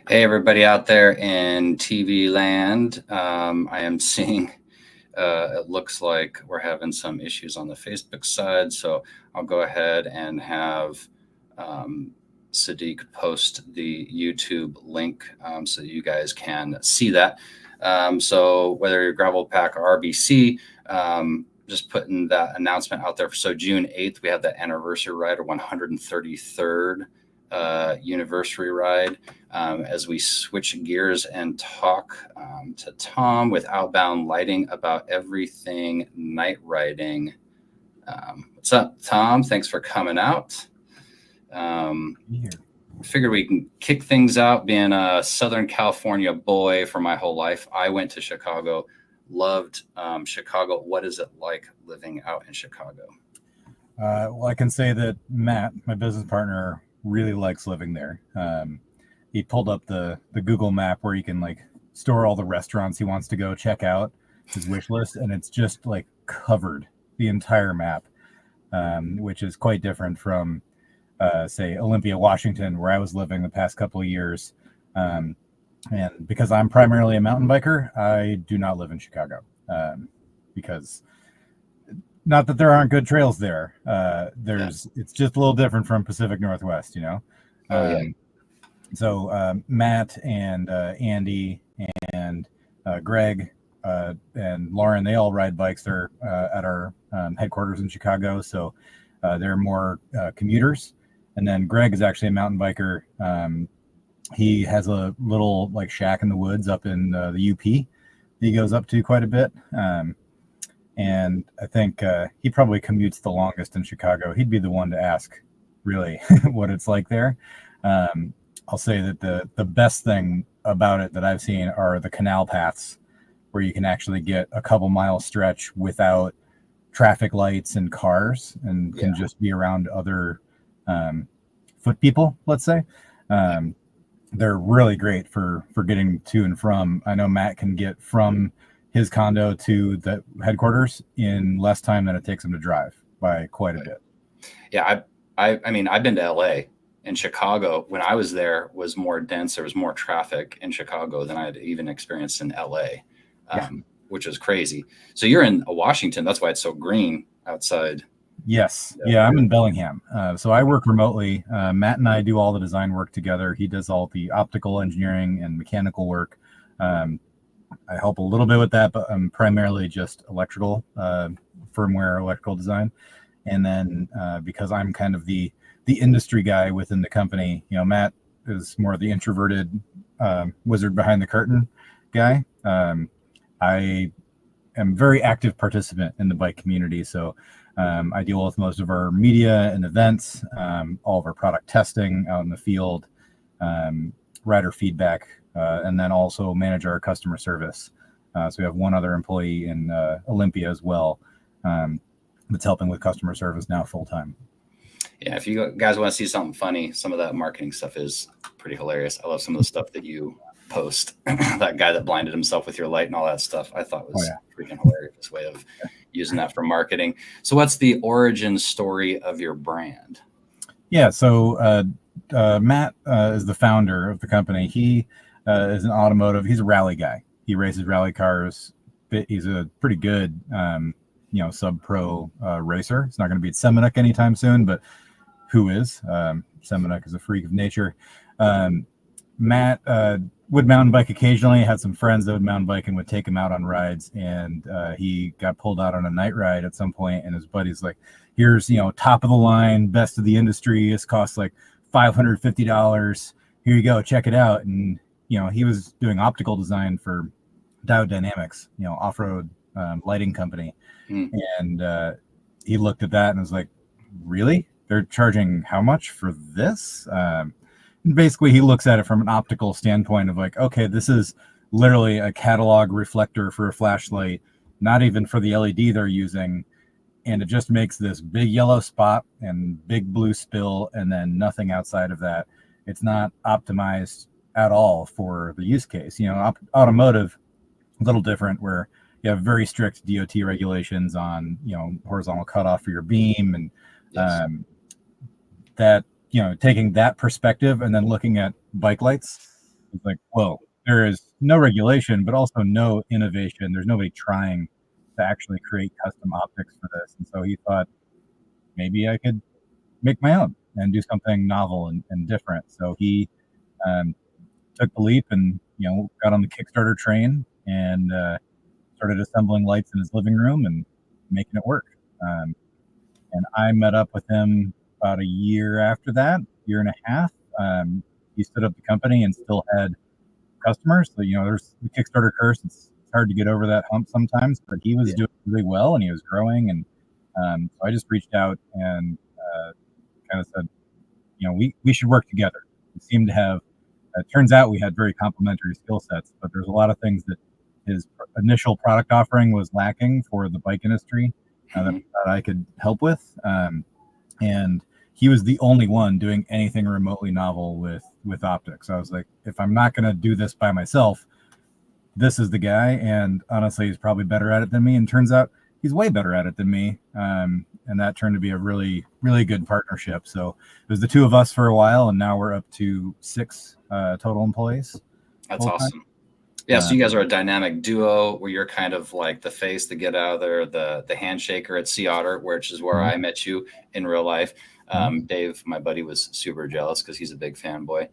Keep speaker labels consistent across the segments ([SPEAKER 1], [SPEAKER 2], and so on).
[SPEAKER 1] Hey, everybody out there in TV land. I am seeing it looks like we're having some issues on the Facebook side. So I'll go ahead and have um, Sadiq post the YouTube link so you guys can see that. So whether you're Gravel Pack or RBC, just putting that announcement out there. So June 8th, we have the anniversary ride, or 133rd anniversary ride. As we switch gears and talk to Tom with Outbound Lighting about everything night riding. What's up, Tom? Thanks for coming out. Figured we can kick things out. Being a Southern California boy for my whole life, I went to Chicago, loved Chicago. What is it like living out in Chicago?
[SPEAKER 2] Well, I can say that Matt, my business partner, really likes living there. He pulled up the Google map where you can like store all the restaurants he wants to go check out, his wish list, and it's just like covered the entire map, which is quite different from say Olympia, Washington, where I was living the past couple of years. And because I'm primarily a mountain biker, I do not live in Chicago, because not that there aren't good trails there. It's just a little different from Pacific Northwest, you know. So Matt and Andy and Greg and Lauren, they all ride bikes there at our headquarters in Chicago. So they're more commuters. And then Greg is actually a mountain biker. He has a little like shack in the woods up in the UP he goes up to quite a bit. And I think he probably commutes the longest in Chicago. He'd be the one to ask really what it's like there. I'll say that the best thing about it that I've seen are the canal paths, where you can actually get a couple mile stretch without traffic lights and cars, and can just be around other foot people, let's say. They're really great for getting to and from. I know Matt can get from his condo to the headquarters in less time than it takes him to drive by quite a bit.
[SPEAKER 1] Yeah, I mean, I've been to LA. In Chicago, when I was there, was more dense. There was more traffic in Chicago than I had even experienced in LA, which was crazy. So you're in Washington. That's why it's so green outside.
[SPEAKER 2] Yes. Yeah, I'm in Bellingham. So I work remotely. Matt and I do all the design work together. He does all the optical engineering and mechanical work. I help a little bit with that, but I'm primarily just electrical, firmware, electrical design. And then because I'm kind of the industry guy within the company, you know, Matt is more the introverted wizard behind the curtain guy. I am very active participant in the bike community. So I deal with most of our media and events, all of our product testing out in the field, rider feedback, and then also manage our customer service. So we have one other employee in Olympia as well that's helping with customer service now full time.
[SPEAKER 1] Yeah, if you guys want to see something funny, some of that marketing stuff is pretty hilarious. I love some of the stuff that you post. That guy that blinded himself with your light and all that stuff, I thought was freaking hilarious way of using that for marketing. So what's the origin story of your brand?
[SPEAKER 2] Yeah, so Matt is the founder of the company. He is an automotive. He's a rally guy. He races rally cars. He's a pretty good, sub-pro racer. It's not going to beat Semenuk anytime soon, but who is? Semenuk is a freak of nature. Matt would mountain bike occasionally. Had some friends that would mountain bike and would take him out on rides. And he got pulled out on a night ride at some point, and his buddy's like, "Here's top of the line, best of the industry. This costs like $550. Here you go, check it out." And he was doing optical design for Dow Dynamics, off-road lighting company. And he looked at that and was like, "Really? They're charging how much for this?" Basically, he looks at it from an optical standpoint of like, okay, this is literally a catalog reflector for a flashlight, not even for the LED they're using. And it just makes this big yellow spot and big blue spill, and then nothing outside of that. It's not optimized at all for the use case. Automotive, a little different, where you have very strict DOT regulations on, horizontal cutoff for your beam, and that, taking that perspective and then looking at bike lights It's like, whoa, there is no regulation, but also no innovation. There's nobody trying to actually create custom optics for this. And so he thought maybe I could make my own and do something novel and different. So he um, took the leap and got on the Kickstarter train and started assembling lights in his living room and making it work. Um, and I met up with him about a year after that, year and a half. He stood up the company and still had customers. So there's the Kickstarter curse. It's hard to get over that hump sometimes, but he was doing really well and he was growing. And so I just reached out and kind of said, we should work together. We seem to have. It turns out we had very complementary skill sets, but there's a lot of things that his initial product offering was lacking for the bike industry that I could help with. And he was the only one doing anything remotely novel with optics. I was like, if I'm not going to do this by myself, this is the guy. And honestly, he's probably better at it than me. And turns out he's way better at it than me. And that turned to be a really, really good partnership. So it was the two of us for a while, and now we're up to 6 total employees.
[SPEAKER 1] That's awesome. Yeah, so you guys are a dynamic duo where you're kind of like the face, the get out of there, the handshaker at Sea Otter, which is where I met you in real life. Dave, my buddy, was super jealous because he's a big fanboy.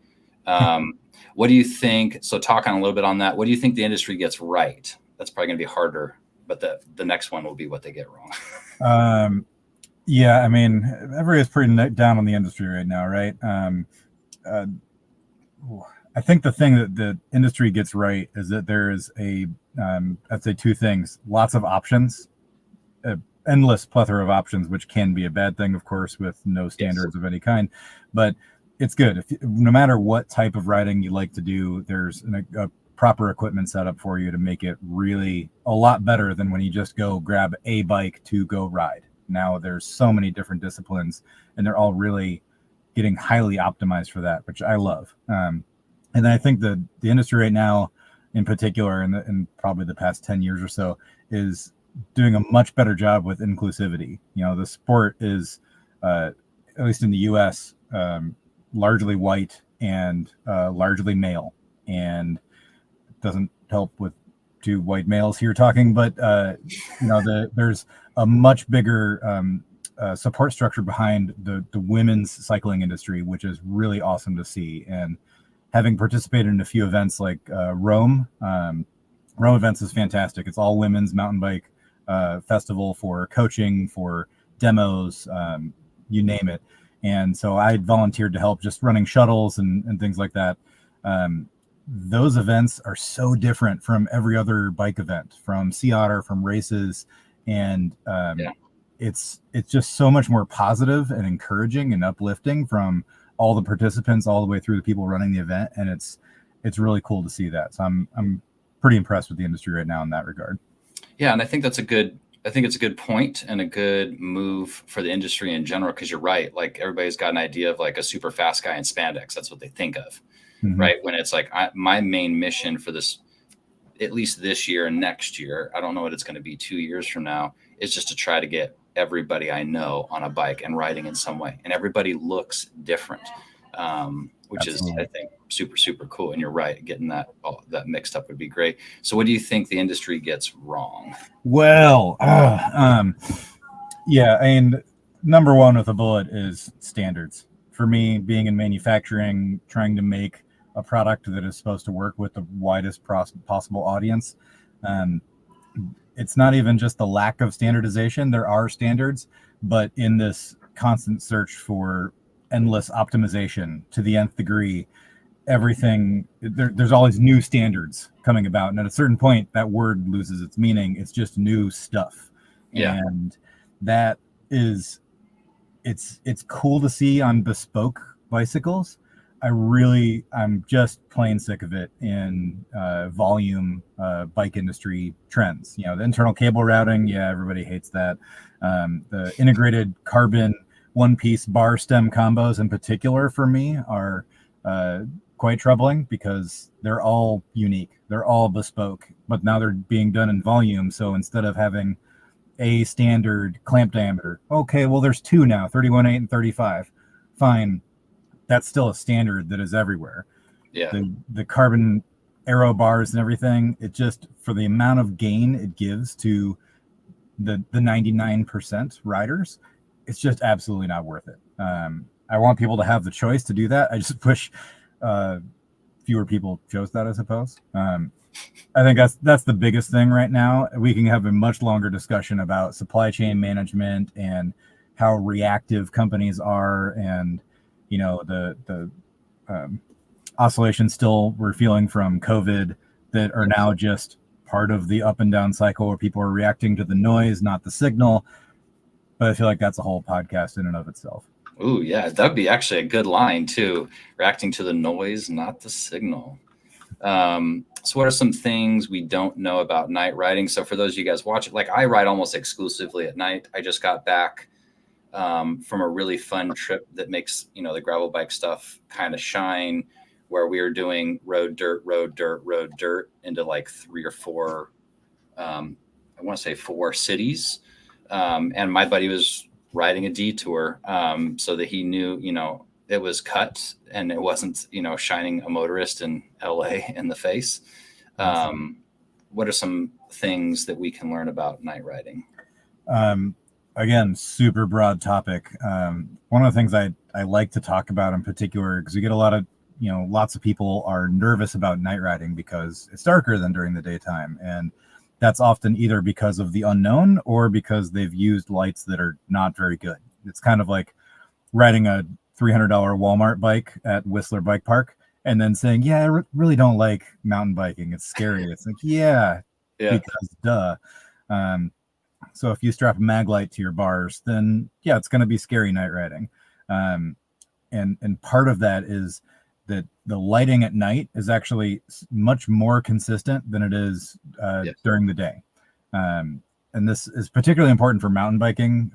[SPEAKER 1] What do you think? So talk on a little bit on that. What do you think the industry gets right? That's probably going to be harder, but the next one will be what they get wrong.
[SPEAKER 2] Yeah, I mean, everybody's pretty down on the industry right now, right? I think the thing that the industry gets right is that there is I'd say 2 things: lots of options, endless plethora of options, which can be a bad thing, of course, with no standards of any kind. But it's good no matter what type of riding you like to do. There's a proper equipment setup for you to make it really a lot better than when you just go grab a bike to go ride. Now there's so many different disciplines, and they're all really getting highly optimized for that, which I love. And I think the industry right now, in particular, in probably the past 10 years or so, is doing a much better job with inclusivity. The sport is, at least in the U.S., largely white and largely male, and it doesn't help with 2 white males here talking, but there's a much bigger support structure behind the women's cycling industry, which is really awesome to see. And having participated in a few events like Rome events is fantastic. It's all women's mountain bike festival for coaching, for demos, you name it. And so I volunteered to help just running shuttles and things like that. Those events are so different from every other bike event, from Sea Otter, from races, and it's just so much more positive and encouraging and uplifting from all the participants all the way through the people running the event, and it's really cool to see that. So I'm pretty impressed with the industry right now in that regard.
[SPEAKER 1] Yeah, and I think it's a good point and a good move for the industry in general, because you're right. Like, everybody's got an idea of like a super fast guy in spandex. That's what they think of. Right? When it's like my main mission for this, at least this year and next year, I don't know what it's going to be 2 years from now, is just to try to get everybody I know on a bike and riding in some way. And everybody looks different, which Absolutely. Is, I think, super, super cool. And you're right. Getting that mixed up would be great. So what do you think the industry gets wrong?
[SPEAKER 2] Well, yeah, and number one with a bullet is standards. For me, being in manufacturing, trying to make a product that is supposed to work with the widest possible audience, it's not even just the lack of standardization. There are standards, but in this constant search for endless optimization to the nth degree, there's always new standards coming about. And at a certain point, that word loses its meaning. It's just new stuff. Yeah. And that is, it's cool to see on bespoke bicycles. I'm just plain sick of it in volume bike industry trends. The internal cable routing, everybody hates that. The integrated carbon one-piece bar stem combos in particular for me are quite troubling, because they're all unique. They're all bespoke, but now they're being done in volume. So instead of having a standard clamp diameter, okay, well, there's 2 now, 31.8 and 35. Fine. That's still a standard that is everywhere.
[SPEAKER 1] Yeah.
[SPEAKER 2] The carbon aero bars and everything, it just, for the amount of gain it gives to the 99% riders, it's just absolutely not worth it. I want people to have the choice to do that. I just wish fewer people chose that, I suppose. I think that's the biggest thing right now. We can have a much longer discussion about supply chain management and how reactive companies are, and the oscillations still we're feeling from COVID that are now just part of the up and down cycle where people are reacting to the noise, not the signal. But I feel like that's a whole podcast in and of itself.
[SPEAKER 1] Ooh, yeah, that'd be actually a good line too. Reacting to the noise, not the signal. So what are some things we don't know about night riding? So for those of you guys watching, like I ride almost exclusively at night. I just got back from a really fun trip that makes, the gravel bike stuff kind of shine, where we were doing road, dirt, into like 3 or 4, I want to say 4 cities. And my buddy was riding a detour so that he knew, it was cut and it wasn't, shining a motorist in LA in the face. What are some things that we can learn about night riding?
[SPEAKER 2] Again, super broad topic. One of the things I like to talk about in particular, because we get a lot of, lots of people are nervous about night riding because it's darker than during the daytime. And that's often either because of the unknown or because they've used lights that are not very good. It's kind of like riding a $300 Walmart bike at Whistler Bike Park and then saying, yeah, I really don't like mountain biking. It's scary. It's like, yeah. Because duh. So if you strap a mag light to your bars, then yeah, it's going to be scary night riding. And part of that is that the lighting at night is actually much more consistent than it is during the day. And this is particularly important for mountain biking.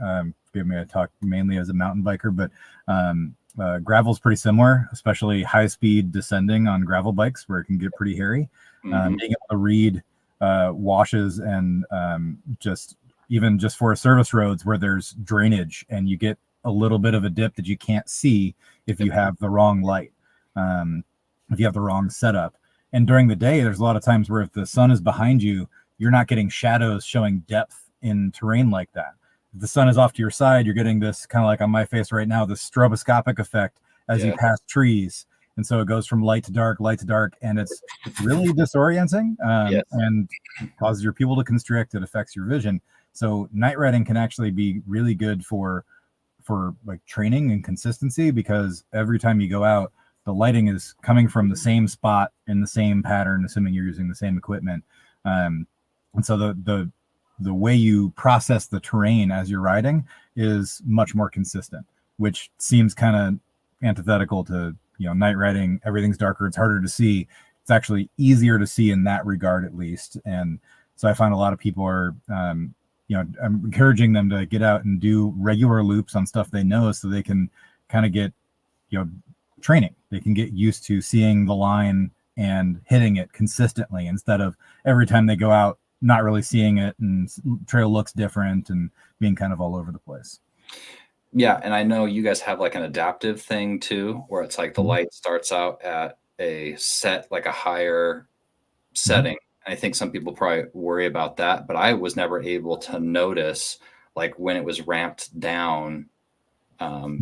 [SPEAKER 2] Forgive me, I talk mainly as a mountain biker, but gravel is pretty similar, especially high speed descending on gravel bikes where it can get pretty hairy. Being able to read washes and just for service roads where there's drainage and you get a little bit of a dip that you can't see if you have the wrong light, if you have the wrong setup. And during the day, there's a lot of times where if the sun is behind you, you're not getting shadows showing depth in terrain like that. If the sun is off to your side, you're getting this kind of like on my face right now, this stroboscopic effect as you pass trees. And so it goes from light to dark, and it's really disorienting and causes your pupil to constrict. It affects your vision. So night riding can actually be really good for like training and consistency, because every time you go out, the lighting is coming from the same spot in the same pattern, assuming you're using the same equipment. And so the way you process the terrain as you're riding is much more consistent, which seems kind of antithetical to, night riding. Everything's darker. It's harder to see. It's actually easier to see in that regard, at least. And so I find a lot of people are, I'm encouraging them to get out and do regular loops on stuff they know, so they can kind of get, training. They can get used to seeing the line and hitting it consistently, instead of every time they go out not really seeing it and trail looks different and being kind of all over the place.
[SPEAKER 1] Yeah, and I know you guys have like an adaptive thing too, where it's like the light starts out at a set, like a higher setting. I think some people probably worry about that, but I was never able to notice like when it was ramped down,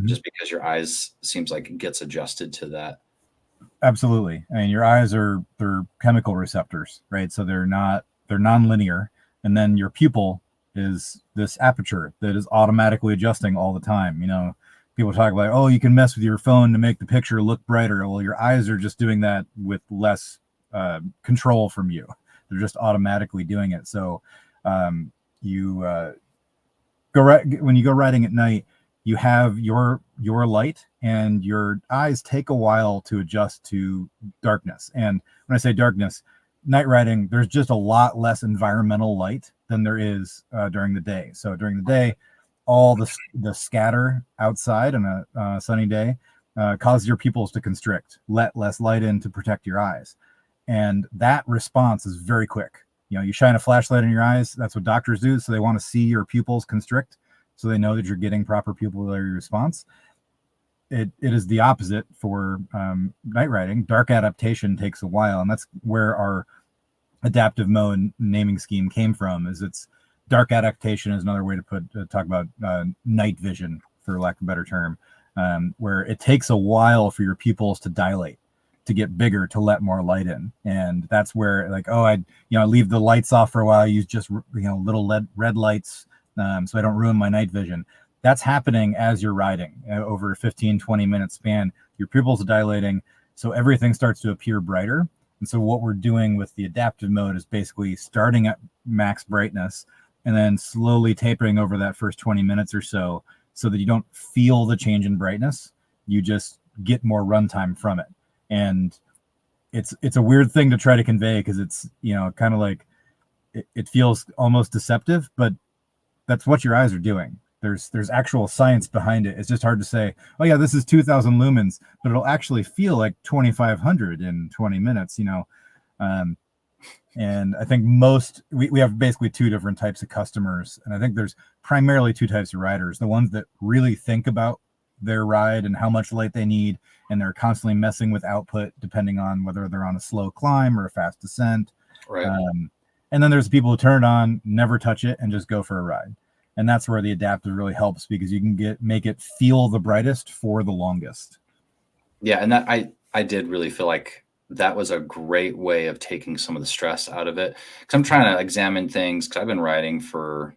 [SPEAKER 1] just because your eyes seems like it gets adjusted to that.
[SPEAKER 2] Absolutely. I mean, your eyes they're chemical receptors, right? So they're nonlinear, and then your pupil is this aperture that is automatically adjusting all the time. People talk about, oh, you can mess with your phone to make the picture look brighter. Well, your eyes are just doing that with less control from you. They're just automatically doing it. So when you go riding at night, you have your light, and your eyes take a while to adjust to darkness. And when I say darkness, night riding, there's just a lot less environmental light than there is during the day. So during the day, all the scatter outside on a sunny day causes your pupils to constrict, let less light in to protect your eyes. And that response is very quick. You shine a flashlight in your eyes. That's what doctors do. So they want to see your pupils constrict, so they know that you're getting proper pupillary response. it is the opposite for night riding. Dark adaptation takes a while, and that's where our adaptive mode naming scheme came from. Is it's dark adaptation is another way to talk about night vision, for lack of a better term, where it takes a while for your pupils to dilate, to get bigger, to let more light in. And that's where, like, oh, I leave the lights off for a while, I use just little red lights, so I don't ruin my night vision. That's happening as you're riding over a 15-20 minute span. Your pupils are dilating, so everything starts to appear brighter. And so what we're doing with the adaptive mode is basically starting at max brightness and then slowly tapering over that first 20 minutes or so that you don't feel the change in brightness. You just get more runtime from it. And it's a weird thing to try to convey, because it's, kind of like it feels almost deceptive, but that's what your eyes are doing. There's actual science behind it. It's just hard to say, oh yeah, this is 2000 lumens, but it'll actually feel like 2500 in 20 minutes, and I think we have basically two different types of customers. And I think there's primarily two types of riders: the ones that really think about their ride and how much light they need, and they're constantly messing with output depending on whether they're on a slow climb or a fast descent.
[SPEAKER 1] Right.
[SPEAKER 2] And then there's the people who turn it on, never touch it, and just go for a ride. And that's where the adaptive really helps, because you can make it feel the brightest for the longest.
[SPEAKER 1] Yeah, and that I did really feel like that was a great way of taking some of the stress out of it. Because I'm trying to examine things, because I've been riding for,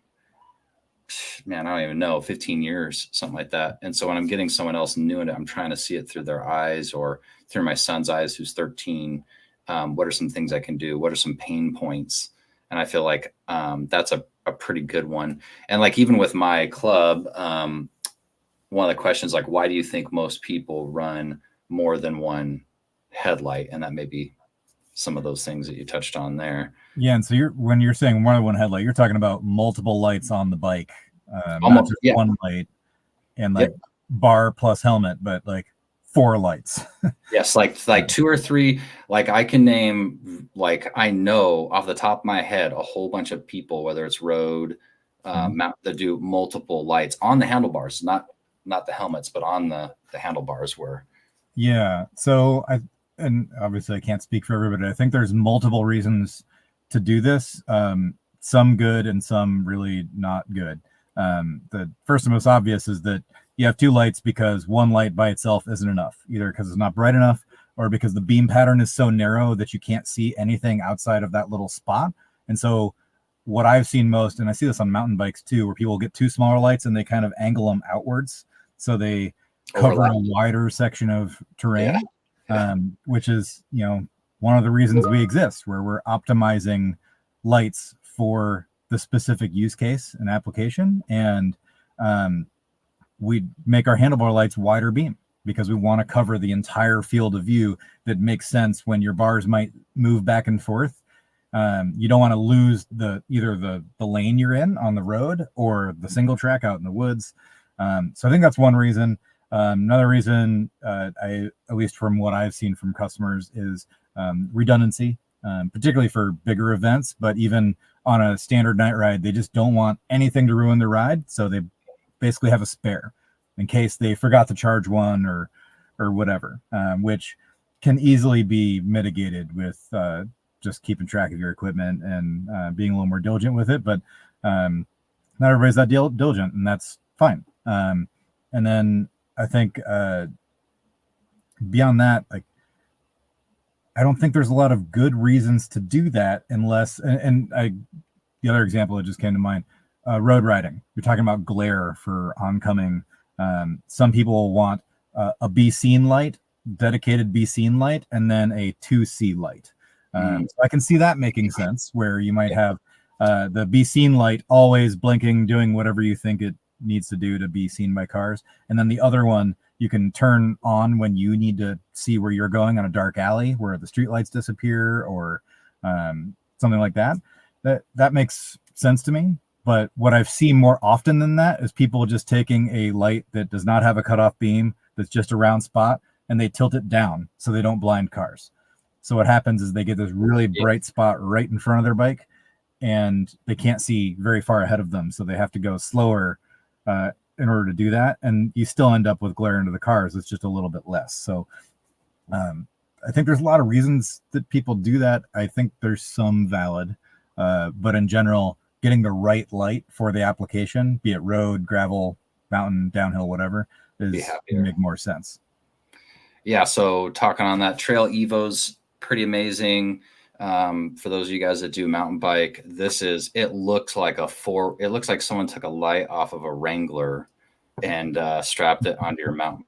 [SPEAKER 1] man, I don't even know, 15 years, something like that. And so when I'm getting someone else new in it, I'm trying to see it through their eyes or through my son's eyes, who's 13. What are some things I can do? What are some pain points? And I feel like that's a pretty good one. And like, even with my club, one of the questions, like, why do you think most people run more than one headlight? And that may be some of those things that you touched on there.
[SPEAKER 2] Yeah, and so when you're saying more than one headlight, you're talking about multiple lights on the bike,
[SPEAKER 1] Almost,
[SPEAKER 2] not just
[SPEAKER 1] yeah.
[SPEAKER 2] one light, and like bar plus helmet, but like 4 lights.
[SPEAKER 1] Yes, like 2 or 3. Like, I can name, like, I know off the top of my head a whole bunch of people, whether it's road, mount, that do multiple lights on the handlebars, not the helmets, but on the handlebars where.
[SPEAKER 2] Yeah. So and obviously I can't speak for everybody. I think there's multiple reasons to do this. Some good and some really not good. The first and most obvious is that you have 2 lights because one light by itself isn't enough, either because it's not bright enough or because the beam pattern is so narrow that you can't see anything outside of that little spot. And so what I've seen most, and I see this on mountain bikes too, where people get 2 smaller lights and they kind of angle them outwards, so they cover a wider section of terrain, which is, one of the reasons we exist, where we're optimizing lights for the specific use case and application. And we make our handlebar lights wider beam because we want to cover the entire field of view that makes sense when your bars might move back and forth. You don't want to lose either the lane you're in on the road or the single track out in the woods. So I think that's one reason. Another reason, at least from what I've seen from customers, is redundancy, particularly for bigger events, but even on a standard night ride, they just don't want anything to ruin their ride. So they basically have a spare in case they forgot to charge one or whatever, which can easily be mitigated with just keeping track of your equipment and being a little more diligent with it. But not everybody's that diligent, and that's fine. And then I think beyond that, like, I don't think there's a lot of good reasons to do that unless, the other example that just came to mind, road riding. You're talking about glare for oncoming. Some people want a be seen light, dedicated be seen light, and then a to see light. So I can see that making sense, where you might have the be seen light always blinking, doing whatever you think it needs to do to be seen by cars, and then the other one you can turn on when you need to see where you're going on a dark alley where the street lights disappear, or something like that. That makes sense to me. But what I've seen more often than that is people just taking a light that does not have a cutoff beam, that's just a round spot, and they tilt it down so they don't blind cars. So what happens is they get this really bright spot right in front of their bike, and they can't see very far ahead of them, so they have to go slower. in order to do that, and you still end up with glare into the cars. It's just a little bit less. So I think there's a lot of reasons that people do that. I think there's some valid, but in general, getting the right light for the application, be it road, gravel, mountain, downhill, whatever, is make more sense.
[SPEAKER 1] Yeah. So talking on that, Trail Evo's pretty amazing. For those of you guys that do mountain bike, it looks like someone took a light off of a Wrangler and strapped it onto your mountain.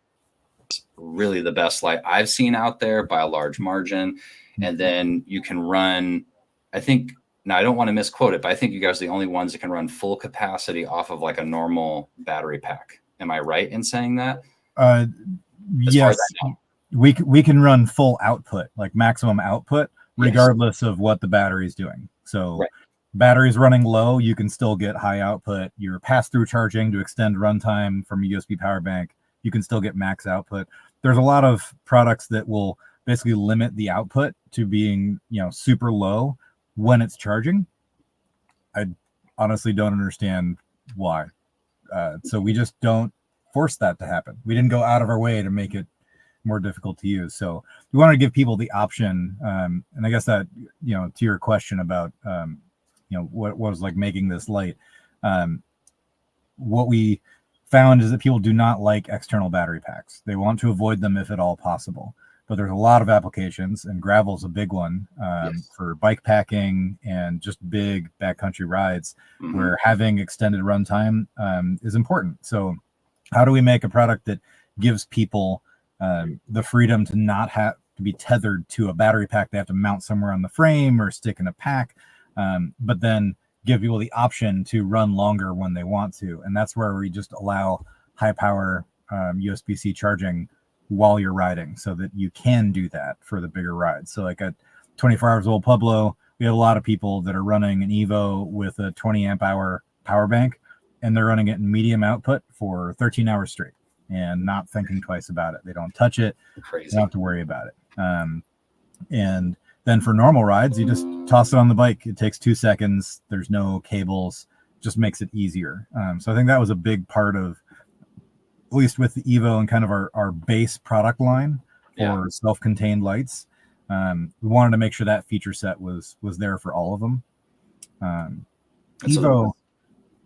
[SPEAKER 1] It's really the best light I've seen out there by a large margin. And then you can run, I think, now I don't want to misquote it, but I think you guys are the only ones that can run full capacity off of like a normal battery pack. Am I right in saying that?
[SPEAKER 2] Yes, we can run full output, like maximum output, regardless of what the battery is doing. So batteries running low, you can still get high output. Your pass-through charging to extend runtime from a USB power bank, you can still get max output. There's a lot of products that will basically limit the output to being, super low when it's charging. I honestly don't understand why. So we just don't force that to happen. We didn't go out of our way to make it more difficult to use. So we wanted to give people the option. And I guess that, to your question about, what was like making this light, what we found is that people do not like external battery packs. They want to avoid them if at all possible. But there's a lot of applications, and gravel's a big one for bike packing and just big backcountry rides where having extended runtime is important. So how do we make a product that gives people the freedom to not have to be tethered to a battery pack they have to mount somewhere on the frame or stick in a pack, but then give people the option to run longer when they want to? And that's where we just allow high power USB-C charging while you're riding, so that you can do that for the bigger rides. So like at 24 Hours Old Pueblo, we have a lot of people that are running an Evo with a 20 amp hour power bank, and they're running it in medium output for 13 hours straight and not thinking twice about it. They don't touch it. Crazy. They don't have to worry about it. And then for normal rides, you just toss it on the bike. It takes 2 seconds. There's no cables, just makes it easier. So I think that was a big part of, at least with the Evo and kind of our base product line for self-contained lights. We wanted to make sure that feature set was there for all of them. Evo,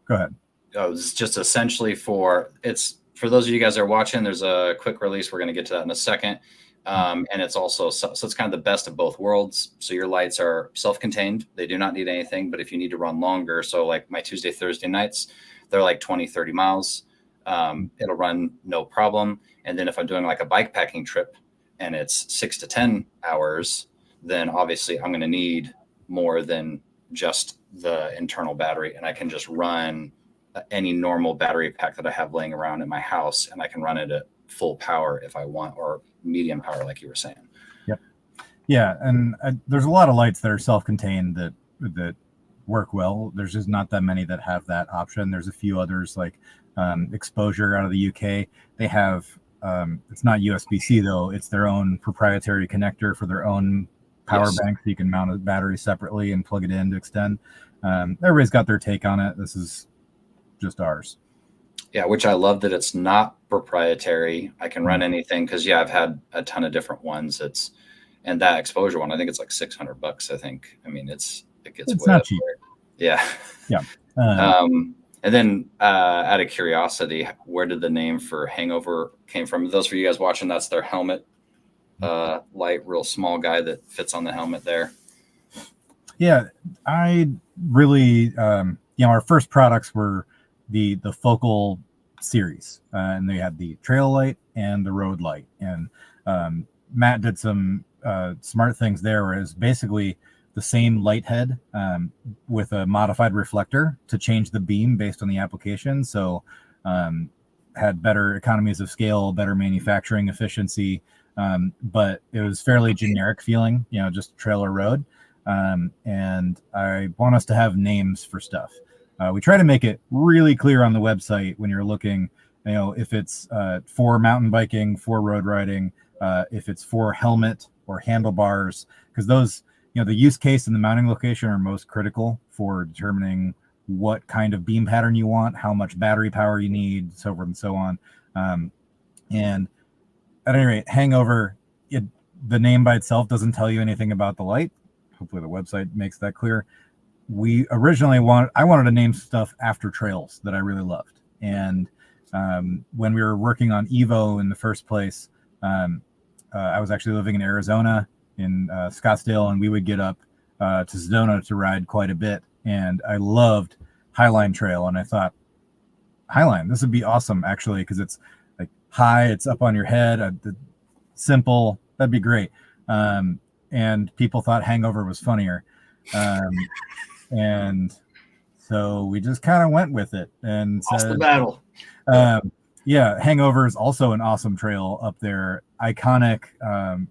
[SPEAKER 2] go ahead.
[SPEAKER 1] It's just essentially for those of you guys that are watching, there's a quick release. We're going to get to that in a second. And it's also, so it's kind of the best of both worlds. So your lights are self-contained. They do not need anything, but if you need to run longer, so like my Tuesday, Thursday nights, they're like 20, 30 miles. It'll run no problem. And then if I'm doing like a bike packing trip and it's 6 to 10 hours, then obviously I'm going to need more than just the internal battery. And I can just run any normal battery pack that I have laying around in my house, and I can run it at full power if I want, or medium power, like you were saying.
[SPEAKER 2] Yep. Yeah. And there's a lot of lights that are self-contained that work well. There's just not that many that have that option. There's a few others like Exposure out of the UK. They have it's not USB-C though, it's their own proprietary connector for their own power bank, so you can mount a battery separately and plug it in to extend. Everybody's got their take on it. This is just ours.
[SPEAKER 1] Yeah, which I love that it's not proprietary. I can run anything, because I've had a ton of different ones. And that Exposure one, I think it's like $600. I think. I mean, it gets
[SPEAKER 2] it's not cheap.
[SPEAKER 1] Yeah. And then out of curiosity, where did the name for Hangover came from? Those for you guys watching, that's their helmet. Light, real small guy that fits on the helmet there.
[SPEAKER 2] Yeah, I really, our first products were the Focal series, and they had the trail light and the road light. And Matt did some smart things there, where it was basically the same light head with a modified reflector to change the beam based on the application. So had better economies of scale, better manufacturing efficiency, but it was fairly generic feeling, just trail or road. And I want us to have names for stuff. We try to make it really clear on the website when you're looking, if it's for mountain biking, for road riding, if it's for helmet or handlebars, because those, the use case and the mounting location are most critical for determining what kind of beam pattern you want, how much battery power you need, so forth and so on. And at any rate, Hangover, the name by itself doesn't tell you anything about the light. Hopefully the website makes that clear. I wanted to name stuff after trails that I really loved. And when we were working on Evo in the first place, I was actually living in Arizona in Scottsdale, and we would get up to Sedona to ride quite a bit. And I loved Highline Trail, and I thought, Highline, this would be awesome, actually, because it's like high, it's up on your head, simple, that'd be great. And people thought Hangover was funnier. And so we just kind of went with it and
[SPEAKER 1] said, the battle.
[SPEAKER 2] Yeah, Hangover is also an awesome trail up there. Iconic,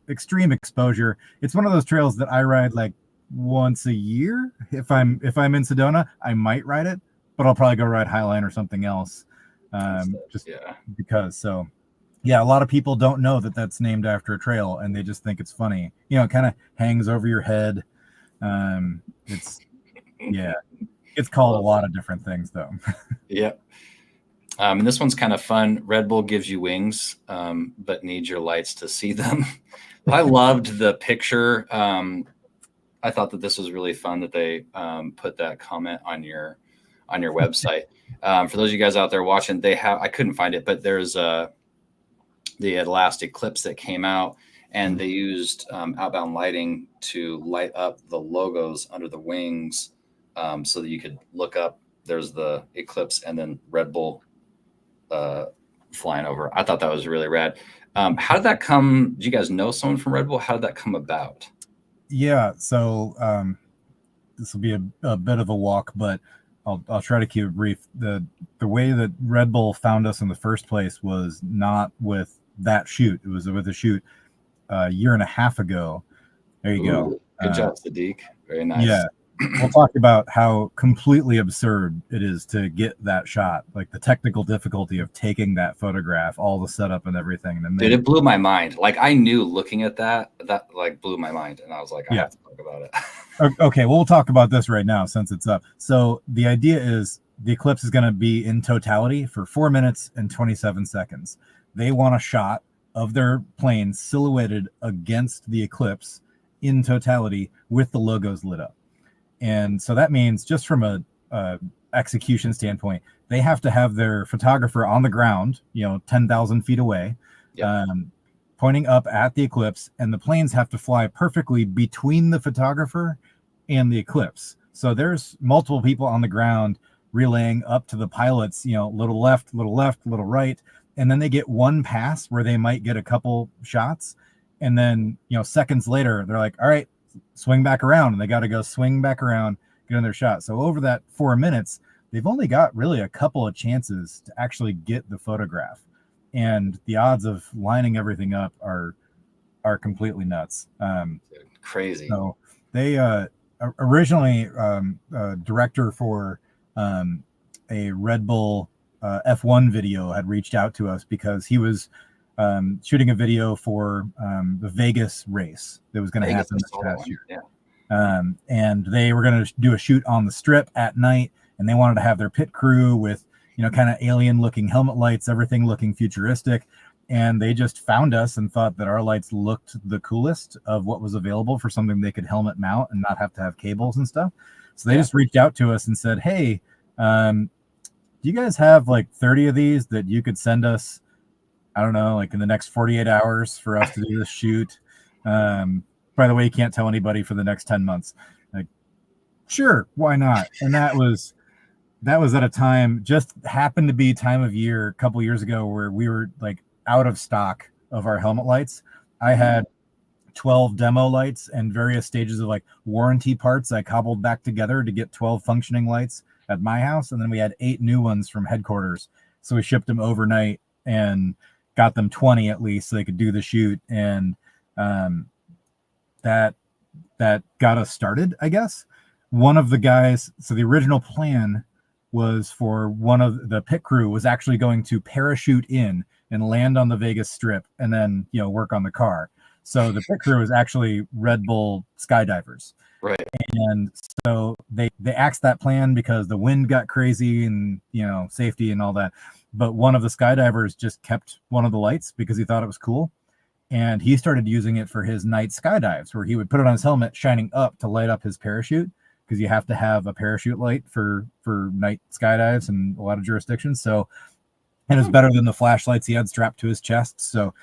[SPEAKER 2] extreme exposure. It's one of those trails that I ride like once a year. If I'm in Sedona, I might ride it, but I'll probably go ride Highline or something else. Because. So yeah, a lot of people don't know that that's named after a trail, and they just think it's funny. You know, it kind of hangs over your head. It's called a lot of different things though.
[SPEAKER 1] Yep. And this one's kind of fun. Red Bull gives you wings, but needs your lights to see them. I loved the picture. I thought that this was really fun that they put that comment on your website. For those of you guys out there watching, I couldn't find it, but there's the last eclipse that came out, and they used Outbound lighting to light up the logos under the wings, so that you could look up. There's the eclipse and then Red Bull flying over. I thought that was really rad. How did that come? Did you guys know someone from Red Bull? How did that come about?
[SPEAKER 2] Yeah, so this will be a bit of a walk, but I'll try to keep it brief. The way that Red Bull found us in the first place was not with that shoot. It was with a shoot a year and a half ago. There you go.
[SPEAKER 1] Good job, Sadiq. Very nice.
[SPEAKER 2] Yeah. We'll talk about how completely absurd it is to get that shot, like the technical difficulty of taking that photograph, all the setup and everything. And
[SPEAKER 1] dude, it blew my mind. Like, I knew looking at that like blew my mind, and I was like, I have to talk about it.
[SPEAKER 2] Okay, well, we'll talk about this right now since it's up. So the idea is the eclipse is going to be in totality for 4 minutes and 27 seconds. They want a shot of their plane silhouetted against the eclipse in totality with the logos lit up. And so that means, just from a execution standpoint, they have to have their photographer on the ground, 10,000 feet away, pointing up at the eclipse, and the planes have to fly perfectly between the photographer and the eclipse. So there's multiple people on the ground relaying up to the pilots, little left, little right. And then they get one pass where they might get a couple shots. And then, seconds later, they're like, all right, swing back around, and they got to go swing back around, get in their shot. So over that 4 minutes, they've only got really a couple of chances to actually get the photograph, and the odds of lining everything up are completely nuts.
[SPEAKER 1] Crazy.
[SPEAKER 2] So they originally director for a Red Bull F1 video had reached out to us because he was shooting a video for the Vegas race that was going to happen this past year.
[SPEAKER 1] Yeah.
[SPEAKER 2] And they were going to do a shoot on the strip at night, and they wanted to have their pit crew with, kind of alien looking helmet lights, everything looking futuristic. And they just found us and thought that our lights looked the coolest of what was available for something they could helmet mount and not have to have cables and stuff. So they just reached out to us and said, hey, do you guys have like 30 of these that you could send us, I don't know, like in the next 48 hours for us to do this shoot? By the way, you can't tell anybody for the next 10 months. Like, sure, why not? And that was at a time, just happened to be time of year a couple years ago where we were like out of stock of our helmet lights. I had 12 demo lights and various stages of like warranty parts I cobbled back together to get 12 functioning lights at my house. And then we had 8 new ones from headquarters. So we shipped them overnight and got them 20 at least so they could do the shoot. And that got us started, I guess. One of the guys, so the original plan was for one of the pit crew was actually going to parachute in and land on the Vegas Strip and then, work on the car. So the pit crew is actually Red Bull skydivers.
[SPEAKER 1] Right.
[SPEAKER 2] And so they axed that plan because the wind got crazy and safety and all that. But one of the skydivers just kept one of the lights because he thought it was cool, and he started using it for his night skydives, where he would put it on his helmet shining up to light up his parachute, because you have to have a parachute light for night skydives in a lot of jurisdictions. So, and it's better than the flashlights he had strapped to his chest. So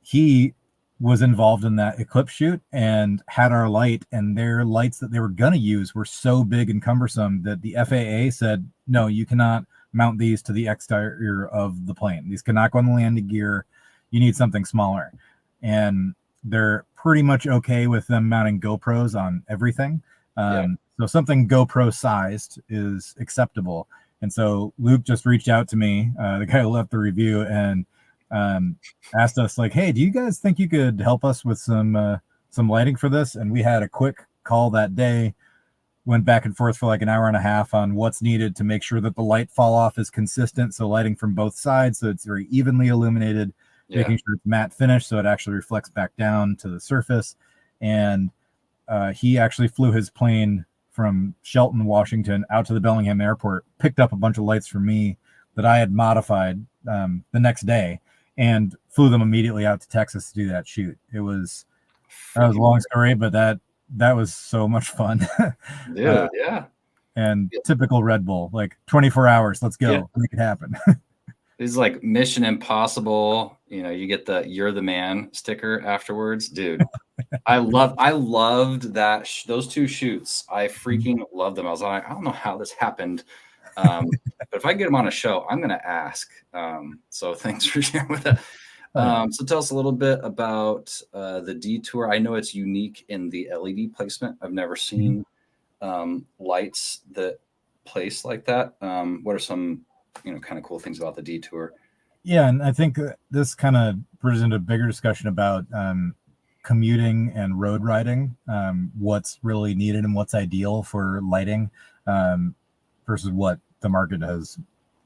[SPEAKER 2] he was involved in that eclipse shoot and had our light, and their lights that they were going to use were so big and cumbersome that the FAA said, no, you cannot mount these to the exterior of the plane. These cannot go on the landing gear. You need something smaller. And they're pretty much okay with them mounting GoPros on everything.
[SPEAKER 1] Yeah.
[SPEAKER 2] So something GoPro sized is acceptable. And so Luke just reached out to me, the guy who left the review, and asked us, like, hey, do you guys think you could help us with some lighting for this? And we had a quick call that day, went back and forth for like an hour and a half on what's needed to make sure that the light fall off is consistent. So lighting from both sides, so it's very evenly illuminated, making sure it's matte finish so it actually reflects back down to the surface. And he actually flew his plane from Shelton, Washington, out to the Bellingham airport, picked up a bunch of lights from me that I had modified the next day, and flew them immediately out to Texas to do that shoot. That was a long story, but that was so much fun.
[SPEAKER 1] Dude, yeah.
[SPEAKER 2] And typical Red Bull, like 24 hours, let's go, make it happen.
[SPEAKER 1] It's like Mission Impossible. You get the "You're the Man" sticker afterwards, dude. I loved that those two shoots. I freaking loved them. I was like, I don't know how this happened, but if I get them on a show, I'm gonna ask. So thanks for sharing with that. So tell us a little bit about the Detour. I know it's unique in the LED placement. I've never seen lights that place like that. What are some kind of cool things about the Detour?
[SPEAKER 2] Yeah, and I think this kind of brings into a bigger discussion about commuting and road riding, what's really needed and what's ideal for lighting, versus what the market has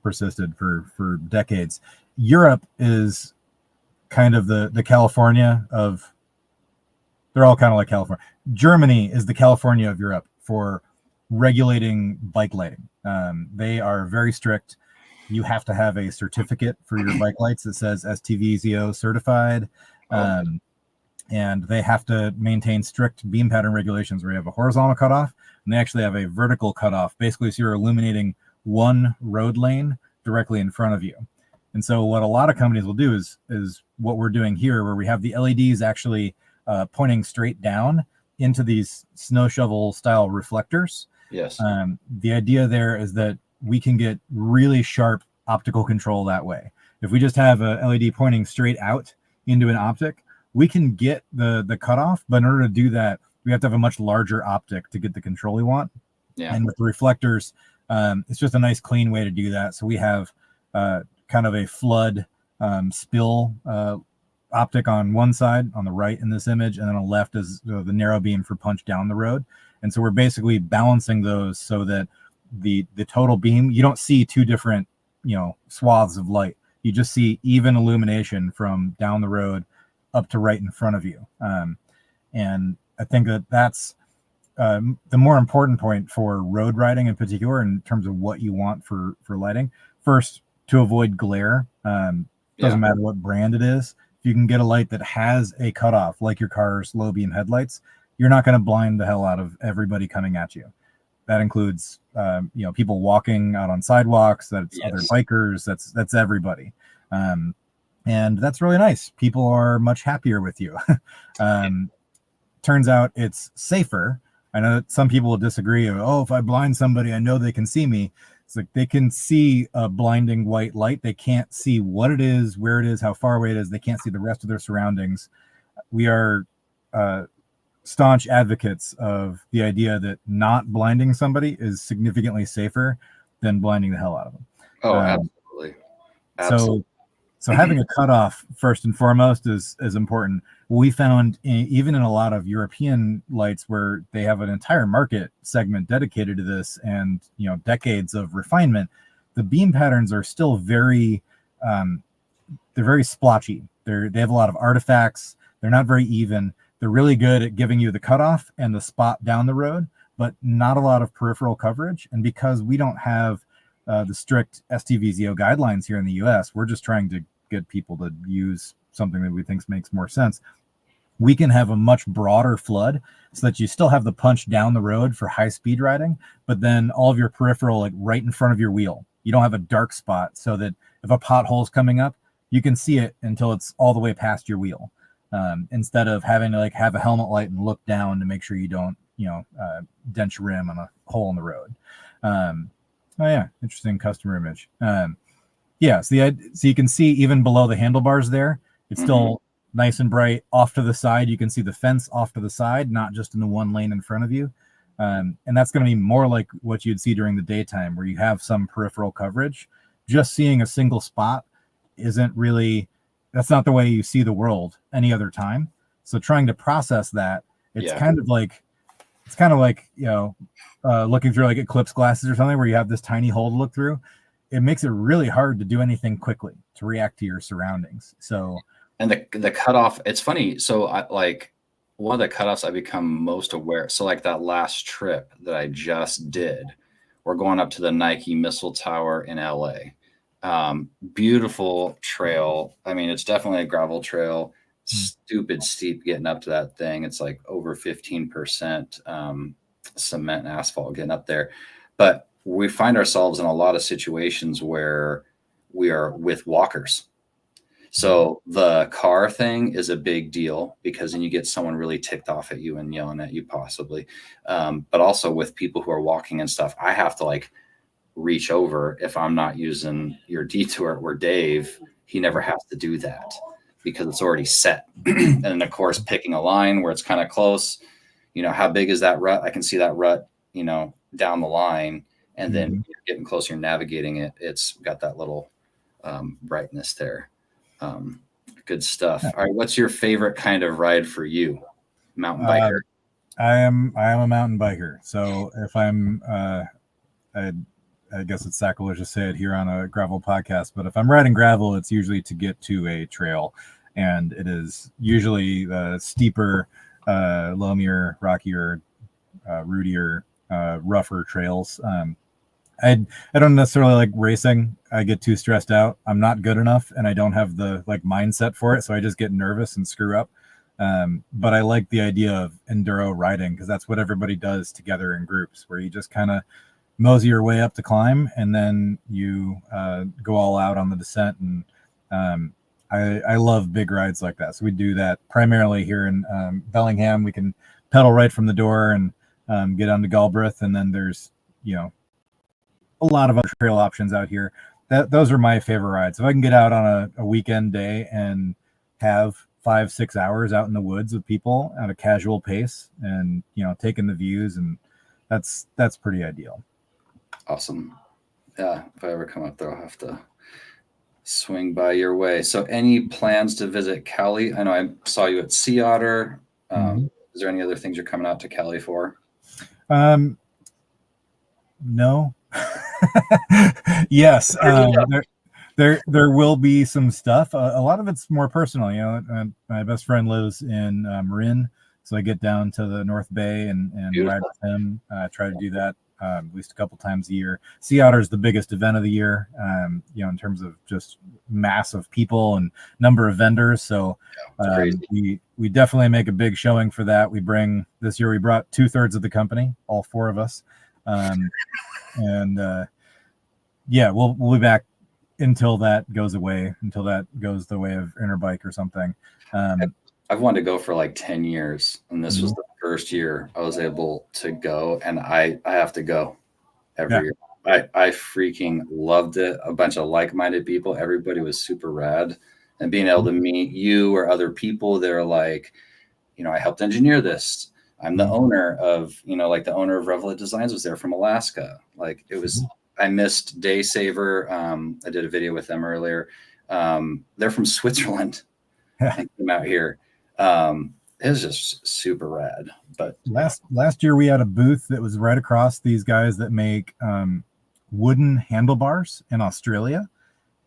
[SPEAKER 2] persisted for decades. Europe is kind of the California of, they're all kind of like California. Germany is the California of Europe for regulating bike lighting. They are very strict. You have to have a certificate for your bike lights that says STVZO certified. And they have to maintain strict beam pattern regulations where you have a horizontal cutoff, and they actually have a vertical cutoff. Basically, so you're illuminating one road lane directly in front of you. And so what a lot of companies will do is what we're doing here, where we have the LEDs actually pointing straight down into these snow shovel style reflectors.
[SPEAKER 1] Yes.
[SPEAKER 2] The idea there is that we can get really sharp optical control that way. If we just have a LED pointing straight out into an optic, we can get the cutoff, but in order to do that, we have to have a much larger optic to get the control we want.
[SPEAKER 1] Yeah.
[SPEAKER 2] And with the reflectors, it's just a nice clean way to do that. So we have kind of a flood spill optic on one side, on the right in this image, and then on the left is the narrow beam for punch down the road. And so we're basically balancing those so that the total beam, you don't see two different swaths of light. You just see even illumination from down the road up to right in front of you. And I think that's the more important point for road riding in particular, in terms of what you want for lighting. First, to avoid glare. Doesn't matter what brand it is. If you can get a light that has a cutoff, like your car's low beam headlights, you're not going to blind the hell out of everybody coming at you. That includes people walking out on sidewalks, that's other bikers, that's everybody. And that's really nice. People are much happier with you. Turns out it's safer. I know that some people will disagree. Oh, if I blind somebody, I know they can see me. It's like they can see a blinding white light. They can't see what it is, where it is, how far away it is. They can't see the rest of their surroundings. We are staunch advocates of the idea that not blinding somebody is significantly safer than blinding the hell out of them.
[SPEAKER 1] Absolutely.
[SPEAKER 2] So having a cutoff first and foremost is important. We found even in a lot of European lights where they have an entire market segment dedicated to this, and decades of refinement, the beam patterns are still very they're very splotchy. They have a lot of artifacts. They're not very even. They're really good at giving you the cutoff and the spot down the road, but not a lot of peripheral coverage. And because we don't have the strict STVZO guidelines here in the US, we're just trying to get people to use something that we think makes more sense. We can have a much broader flood so that you still have the punch down the road for high speed riding, but then all of your peripheral like right in front of your wheel. You don't have a dark spot so that if a pothole's coming up, you can see it until it's all the way past your wheel. Instead of having to like have a helmet light and look down to make sure you don't, dent your rim on a hole in the road. Oh yeah, interesting customer image. Yeah, so you can see even below the handlebars there, it's still nice and bright. Off to the side, you can see the fence off to the side, not just in the one lane in front of you. And that's going to be more like what you'd see during the daytime, where you have some peripheral coverage. Just seeing a single spot isn't really, that's not the way you see the world any other time. So trying to process that, it's kind of like, looking through like eclipse glasses or something where you have this tiny hole to look through. It makes it really hard to do anything quickly, to react to your surroundings. So,
[SPEAKER 1] and the cutoff, it's funny. So one of the cutoffs I become most aware. So like that last trip that I just did, we're going up to the Nike Missile Tower in LA. Beautiful trail. I mean, it's definitely a gravel trail, stupid steep getting up to that thing. It's like over 15% cement and asphalt getting up there. But we find ourselves in a lot of situations where we are with walkers. So the car thing is a big deal because then you get someone really ticked off at you and yelling at you possibly. But also with people who are walking and stuff, I have to like reach over if I'm not using your detour where Dave, he never has to do that because it's already set. And then of course, picking a line where it's kind of close, how big is that rut? I can see that rut, down the line. And then you're getting closer, you're navigating it. It's got that little brightness there. Good stuff. All right. What's your favorite kind of ride for you? Mountain biker?
[SPEAKER 2] I am a mountain biker. So if I'm, I guess it's sacrilegious to say it here on a gravel podcast, but if I'm riding gravel, it's usually to get to a trail, and it is usually steeper, loamier, rockier, rootier, rougher trails. I don't necessarily like racing. I get too stressed out. I'm not good enough, and I don't have the like mindset for it, so I just get nervous and screw up. But I like the idea of enduro riding because that's what everybody does together in groups, where you just kind of mosey your way up to climb, and then you go all out on the descent. And I love big rides like that. So we do that primarily here in Bellingham. We can pedal right from the door and get onto Galbraith, and then there's a lot of other trail options out here. Those are my favorite rides. If I can get out on a weekend day and have 5-6 hours out in the woods with people at a casual pace and taking the views, and that's pretty ideal.
[SPEAKER 1] Awesome. Yeah, if I ever come up there, I'll have to swing by your way. So any plans to visit Cali? I know I saw you at Sea Otter. Is there any other things you're coming out to Cali for?
[SPEAKER 2] No. Yes. There will be some stuff. A lot of it's more personal. My best friend lives in Marin, so I get down to the North Bay and ride with him. Try to do that at least a couple times a year. Sea Otter is the biggest event of the year, in terms of just mass of people and number of vendors. So we definitely make a big showing for that. This year we brought 2/3 of the company, all 4 of us. We'll be back until that goes away, until that goes the way of Interbike or something.
[SPEAKER 1] I've wanted to go for like 10 years, and this was the first year I was able to go, and I have to go every year. I freaking loved it. A bunch of like-minded people. Everybody was super rad, and being able to meet you or other people that are like, I helped engineer this. I'm the owner of, like the owner of Revelet Designs was there from Alaska. Like it was, I missed Day Saver. I did a video with them earlier. They're from Switzerland and came out here. It was just super rad. But
[SPEAKER 2] last year we had a booth that was right across these guys that make wooden handlebars in Australia.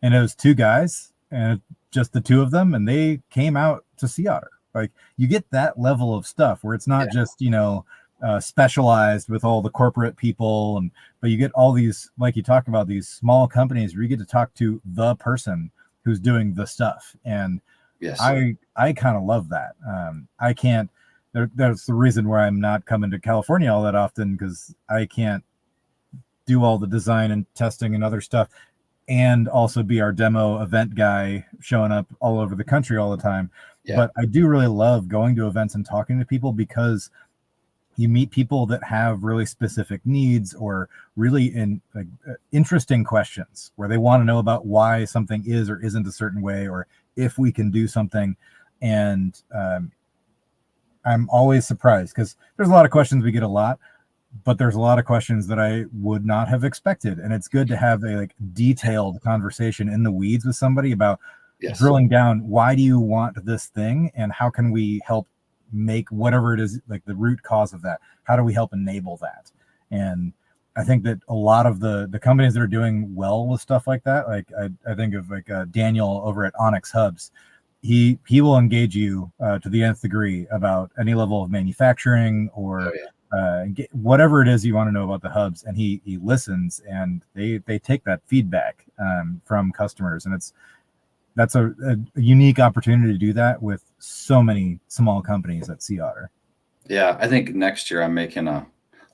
[SPEAKER 2] And it was 2 guys and just the 2 of them. And they came out to Sea Otter. Like you get that level of stuff where it's not just, specialized with all the corporate people, but you get all these, like you talk about, these small companies where you get to talk to the person who's doing the stuff. And
[SPEAKER 1] Yes.
[SPEAKER 2] I kind of love that. I can't, that's the reason why I'm not coming to California all that often, because I can't do all the design and testing and other stuff and also be our demo event guy showing up all over the country all the time.
[SPEAKER 1] Yeah.
[SPEAKER 2] But I do really love going to events and talking to people, because you meet people that have really specific needs or really interesting questions where they want to know about why something is or isn't a certain way, or if we can do something. And I'm always surprised, because there's a lot of questions we get a lot, but there's a lot of questions that I would not have expected. And it's good to have a detailed conversation in the weeds with somebody about drilling down, why do you want this thing and how can we help make whatever it is, like the root cause of that, how do we help enable that? And I think that a lot of the companies that are doing well with stuff like that, like I think of Daniel over at Onyx Hubs. He will engage you to the nth degree about any level of manufacturing or whatever it is you want to know about the hubs, and he listens, and they take that feedback from customers, and that's a unique opportunity to do that with so many small companies at Sea Otter.
[SPEAKER 1] Yeah, I think next year I'm making a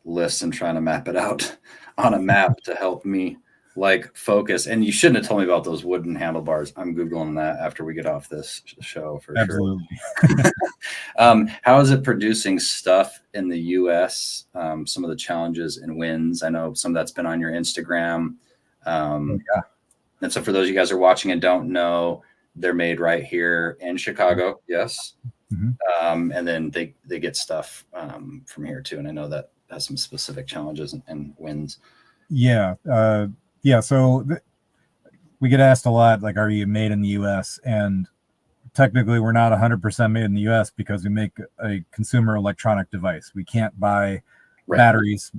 [SPEAKER 1] list and trying to map it out on a map to help me focus. And you shouldn't have told me about those wooden handlebars. I'm Googling that after we get off this show for
[SPEAKER 2] Absolutely.
[SPEAKER 1] Sure. How is it producing stuff in the US? Some of the challenges and wins. I know some of that's been on your Instagram. And so for those of you guys who are watching and don't know, they're made right here in Chicago. Yes. Mm-hmm. And then they get stuff from here too. And I know that has some specific challenges and wins.
[SPEAKER 2] Yeah. So we get asked a lot, like, are you made in the US? And technically we're not 100% made in the US because we make a consumer electronic device. We can't buy batteries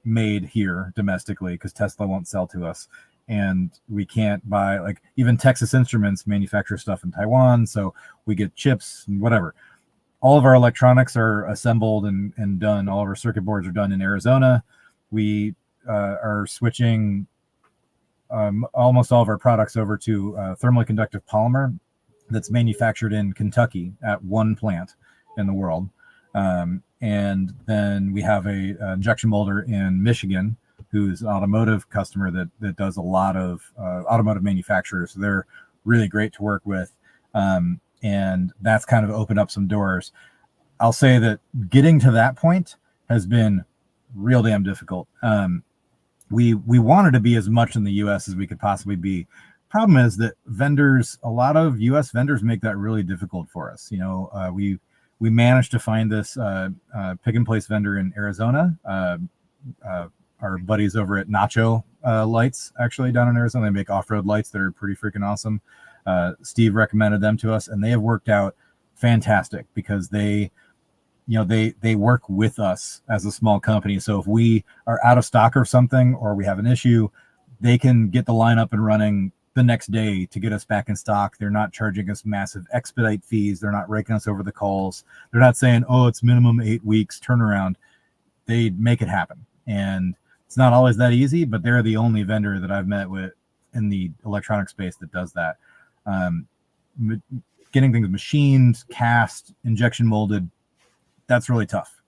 [SPEAKER 2] made here domestically because Tesla won't sell to us. And we can't buy, even Texas Instruments manufacture stuff in Taiwan. So we get chips and whatever. All of our electronics are assembled and done. All of our circuit boards are done in Arizona. We are switching almost all of our products over to thermally conductive polymer that's manufactured in Kentucky at one plant in the world. And then we have a injection molder in Michigan, who's an automotive customer that does a lot of automotive manufacturers. So they're really great to work with. And that's kind of opened up some doors. I'll say that getting to that point has been real damn difficult. We wanted to be as much in the US as we could possibly be. Problem is that a lot of US vendors make that really difficult for us. We managed to find this pick and place vendor in Arizona. Our buddies over at Nacho Lights, actually down in Arizona, they make off-road lights that are pretty freaking awesome. Steve recommended them to us, and they have worked out fantastic because they work with us as a small company. So if we are out of stock or something, or we have an issue, they can get the line up and running the next day to get us back in stock. They're not charging us massive expedite fees. They're not raking us over the coals. They're not saying, oh, it's minimum 8 weeks turnaround. They make it happen. And it's not always that easy, but they're the only vendor that I've met with in the electronic space that does that. Getting things machined, cast, injection molded, that's really tough.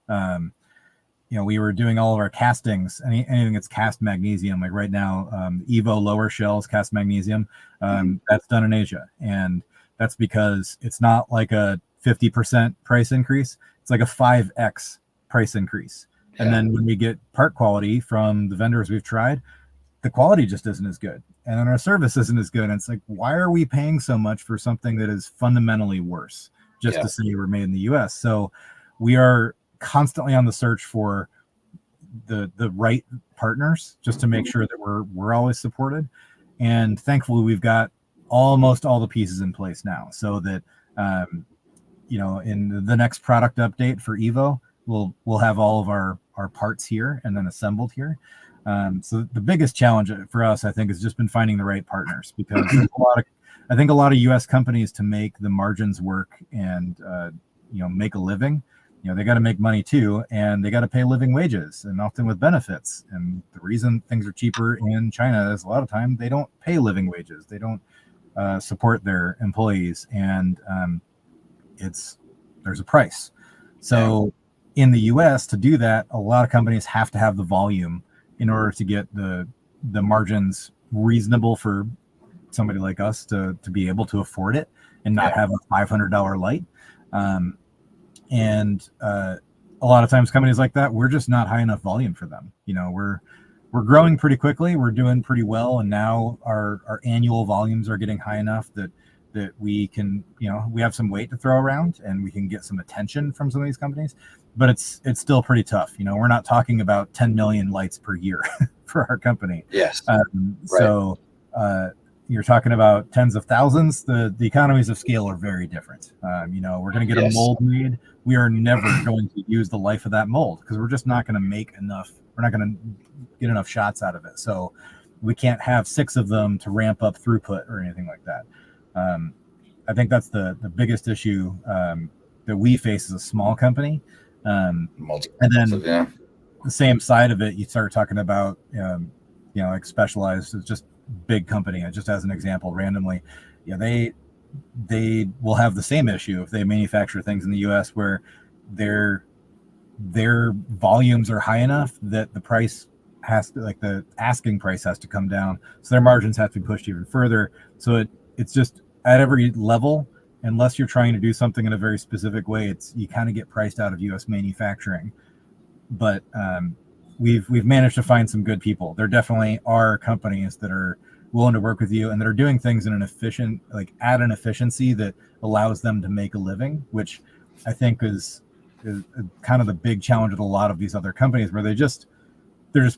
[SPEAKER 2] We were doing all of our castings, anything that's cast magnesium, like right now, Evo lower shells, cast magnesium, that's done in Asia. And that's because it's not like a 50% price increase. It's like a 5X price increase. Yeah. And then when we get part quality from the vendors we've tried, the quality just isn't as good. And then our service isn't as good. And it's like, why are we paying so much for something that is fundamentally worse just to say we're made in the US? So we are constantly on the search for the right partners just to make sure that we're always supported. And thankfully we've got almost all the pieces in place now, so that in the next product update for Evo, we'll have all of our parts here and then assembled here. So the biggest challenge for us, I think, has just been finding the right partners, because there's a lot of US companies, to make the margins work and make a living, they got to make money too, and they got to pay living wages, and often with benefits. And the reason things are cheaper in China is a lot of time they don't pay living wages. They don't support their employees, and there's a price. So in the US, to do that, a lot of companies have to have the volume in order to get the margins reasonable for somebody like us to be able to afford it and not have a $500 light. And a lot of times companies like that, we're just not high enough volume for them. We're growing pretty quickly. We're doing pretty well. And now our annual volumes are getting high enough that we can, we have some weight to throw around and we can get some attention from some of these companies, but it's still pretty tough. We're not talking about 10 million lights per year for our company.
[SPEAKER 1] Yes.
[SPEAKER 2] So you're talking about tens of thousands. The economies of scale are very different. We're going to get a mold made. We are never going to use the life of that mold because we're just not going to make enough. We're not going to get enough shots out of it. So we can't have 6 of them to ramp up throughput or anything like that. I think that's the biggest issue that we face as a small company. And then the same side of it, you start talking about, like Specialized, it's just big company. Just as an example, randomly, they will have the same issue if they manufacture things in the US where their volumes are high enough that the price has to, like the asking price has to come down. So their margins have to be pushed even further. So it's just at every level, unless you're trying to do something in a very specific way, you kind of get priced out of US manufacturing. But we've managed to find some good people. There definitely are companies that are willing to work with you and that are doing things in an efficient, like at an efficiency that allows them to make a living, which I think is kind of the big challenge with a lot of these other companies where they're just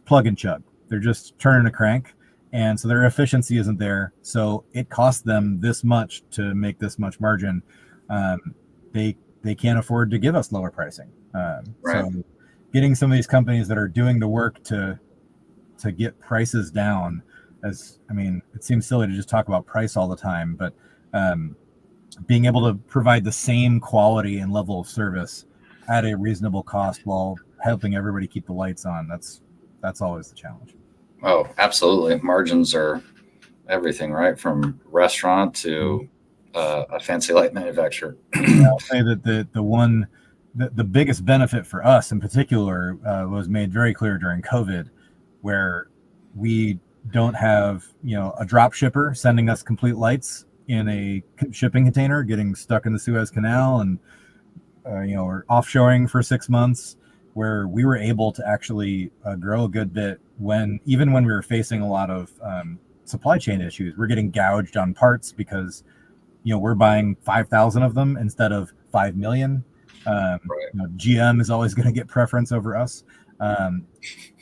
[SPEAKER 2] plug and chug. They're just turning a crank. And so their efficiency isn't there. So it costs them this much to make this much margin. They can't afford to give us lower pricing. So getting some of these companies that are doing the work to get prices down, it seems silly to just talk about price all the time, but being able to provide the same quality and level of service at a reasonable cost while helping everybody keep the lights on, that's always the challenge.
[SPEAKER 1] Oh, absolutely. Margins are everything, right? From restaurant to a fancy light manufacturer.
[SPEAKER 2] I'll say that the biggest benefit for us in particular was made very clear during COVID, where we don't have, a drop shipper sending us complete lights in a shipping container, getting stuck in the Suez Canal and, or offshoring for 6 months, where we were able to actually grow a good bit even when we were facing a lot of supply chain issues. We're getting gouged on parts because, we're buying 5,000 of them instead of 5 million. GM is always going to get preference over us.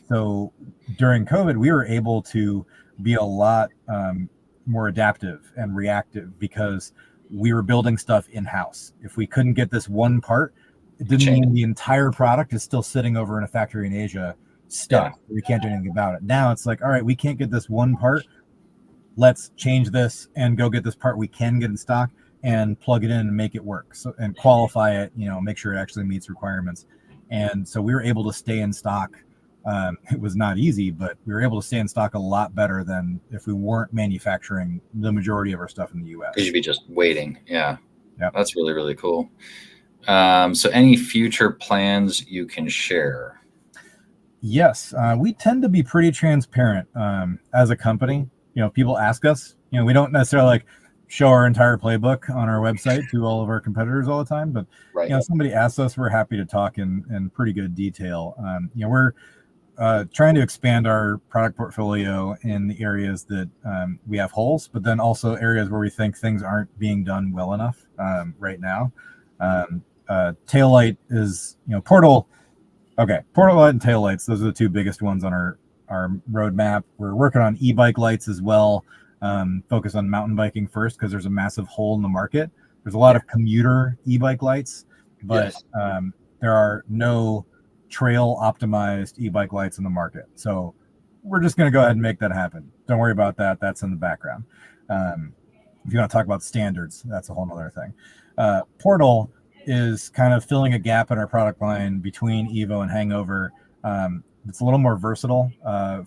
[SPEAKER 2] So during COVID, we were able to be a lot more adaptive and reactive because we were building stuff in-house. If we couldn't get this one part, it didn't mean the entire product is still sitting over in a factory in Asia stuck. Yeah. We can't do anything about it. Now it's like, all right, we can't get this one part. Let's change this and go get this part we can get in stock and plug it in and make it work. So, and qualify it, make sure it actually meets requirements. And so we were able to stay in stock. It was not easy, but we were able to stay in stock a lot better than if we weren't manufacturing the majority of our stuff in the US.
[SPEAKER 1] Because you'd be just waiting. Yeah. That's really, really cool. So any future plans you can share?
[SPEAKER 2] Yes. We tend to be pretty transparent as a company. People ask us, we don't necessarily show our entire playbook on our website to all of our competitors all the time, but somebody asks us, we're happy to talk in pretty good detail. We're trying to expand our product portfolio in the areas that we have holes, but then also areas where we think things aren't being done well enough right now. Taillight is, portal light and tail lights. Those are the two biggest ones on our roadmap. We're working on e-bike lights as well. Focus on mountain biking first because there's a massive hole in the market. There's a lot of commuter e-bike lights, but there are no trail optimized e-bike lights in the market. So we're just going to go ahead and make that happen. Don't worry about that. That's in the background. If you want to talk about standards, that's a whole nother thing. Portal, is kind of filling a gap in our product line between Evo and Hangover. It's a little more versatile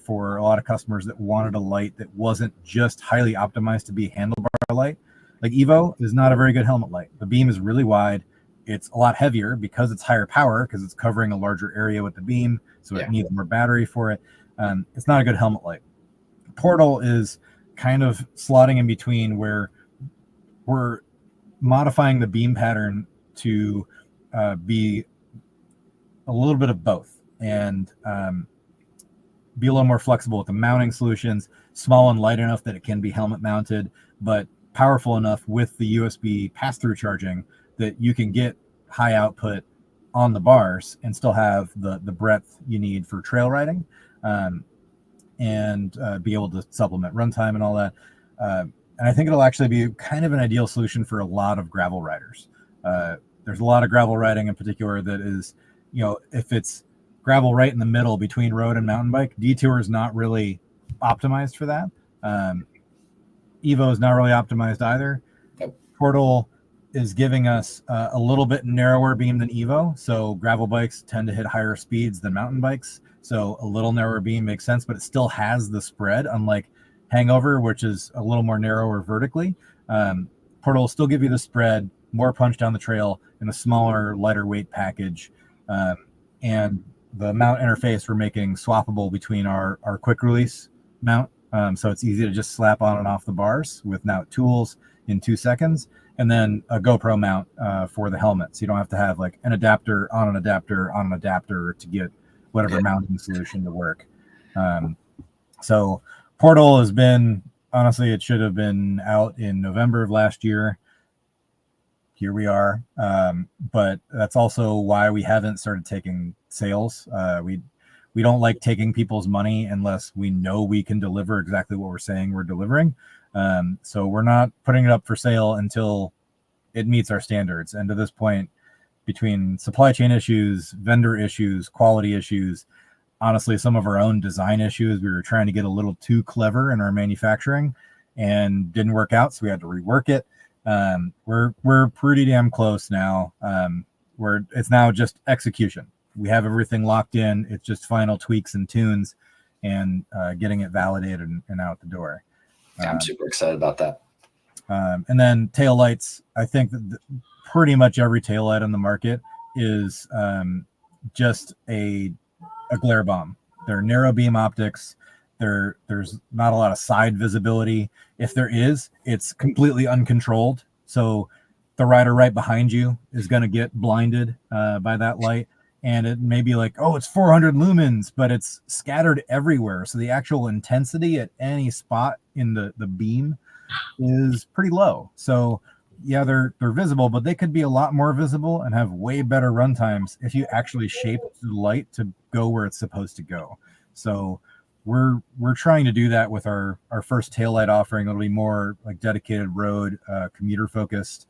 [SPEAKER 2] for a lot of customers that wanted a light that wasn't just highly optimized to be handlebar light. Like Evo is not a very good helmet light. The beam is really wide. It's a lot heavier because it's higher power, because it's covering a larger area with the beam, so it needs more battery for it. It's not a good helmet light. Portal is kind of slotting in between, where we're modifying the beam pattern to be a little bit of both, and be a little more flexible with the mounting solutions, small and light enough that it can be helmet mounted, but powerful enough with the USB pass-through charging that you can get high output on the bars and still have the breadth you need for trail riding, and be able to supplement runtime and all that. And I think it'll actually be kind of an ideal solution for a lot of gravel riders. There's a lot of gravel riding in particular that is, if it's gravel right in the middle between road and mountain bike, Detour is not really optimized for that. Evo is not really optimized either. Portal is giving us a little bit narrower beam than Evo, so gravel bikes tend to hit higher speeds than mountain bikes, so a little narrower beam makes sense, but it still has the spread, unlike Hangover, which is a little more narrower vertically. Portal will still give you the spread, more punch down the trail in a smaller, lighter weight package, and the mount interface we're making swappable between our quick release mount, so it's easy to just slap on and off the bars with mount tools in 2 seconds, and then a GoPro mount for the helmet, so you don't have to have like an adapter on an adapter on an adapter to get whatever mounting solution to work. So Portal has been, honestly, it should have been out in November of last year. Here we are, but that's also why we haven't started taking sales. We don't like taking people's money unless we know we can deliver exactly what we're saying we're delivering. So we're not putting it up for sale until it meets our standards. And to this point, between supply chain issues, vendor issues, quality issues, honestly, some of our own design issues, we were trying to get a little too clever in our manufacturing and didn't work out, so we had to rework it. We're pretty damn close now. It's now just execution. We have everything locked in. It's just final tweaks and tunes and getting it validated and out the door.
[SPEAKER 1] I'm super excited about that.
[SPEAKER 2] And then tail lights. I think that pretty much every tail light on the market is just a glare bomb. They're narrow beam optics. There's not a lot of side visibility. If there is, it's completely uncontrolled. So the rider right behind you is going to get blinded by that light. And it may be like, oh, it's 400 lumens, but it's scattered everywhere. So the actual intensity at any spot in the beam is pretty low. So yeah, they're visible, but they could be a lot more visible and have way better run times if you actually shape the light to go where it's supposed to go. So we're trying to do that with our first taillight offering. It'll be more like dedicated road, commuter focused.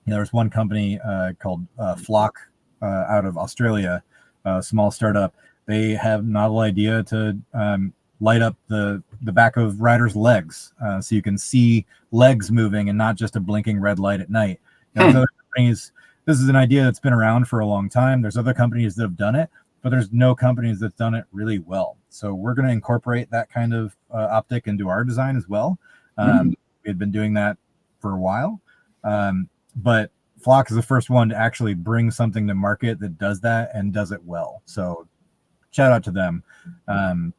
[SPEAKER 2] There's one company called Flock out of Australia, a small startup. They have novel idea to light up the back of riders' legs, so you can see legs moving and not just a blinking red light at night. There's other companies, this is an idea that's been around for a long time. There's other companies that have done it, but there's no companies that's done it really well. So we're going to incorporate that kind of optic into our design as well. We had been doing that for a while, but Flock is the first one to actually bring something to market that does that and does it well. So shout out to them. I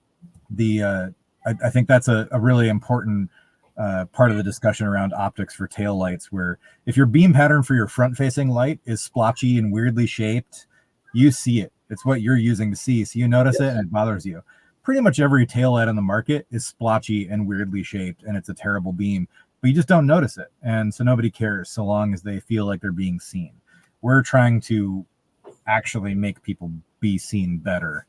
[SPEAKER 2] think that's a really important part of the discussion around optics for tail lights, where if your beam pattern for your front facing light is splotchy and weirdly shaped, you see it. It's what you're using to see. So you notice it and it bothers you. Pretty much every tail light on the market is splotchy and weirdly shaped, and it's a terrible beam, but you just don't notice it. And so nobody cares so long as they feel like they're being seen. We're trying to actually make people be seen better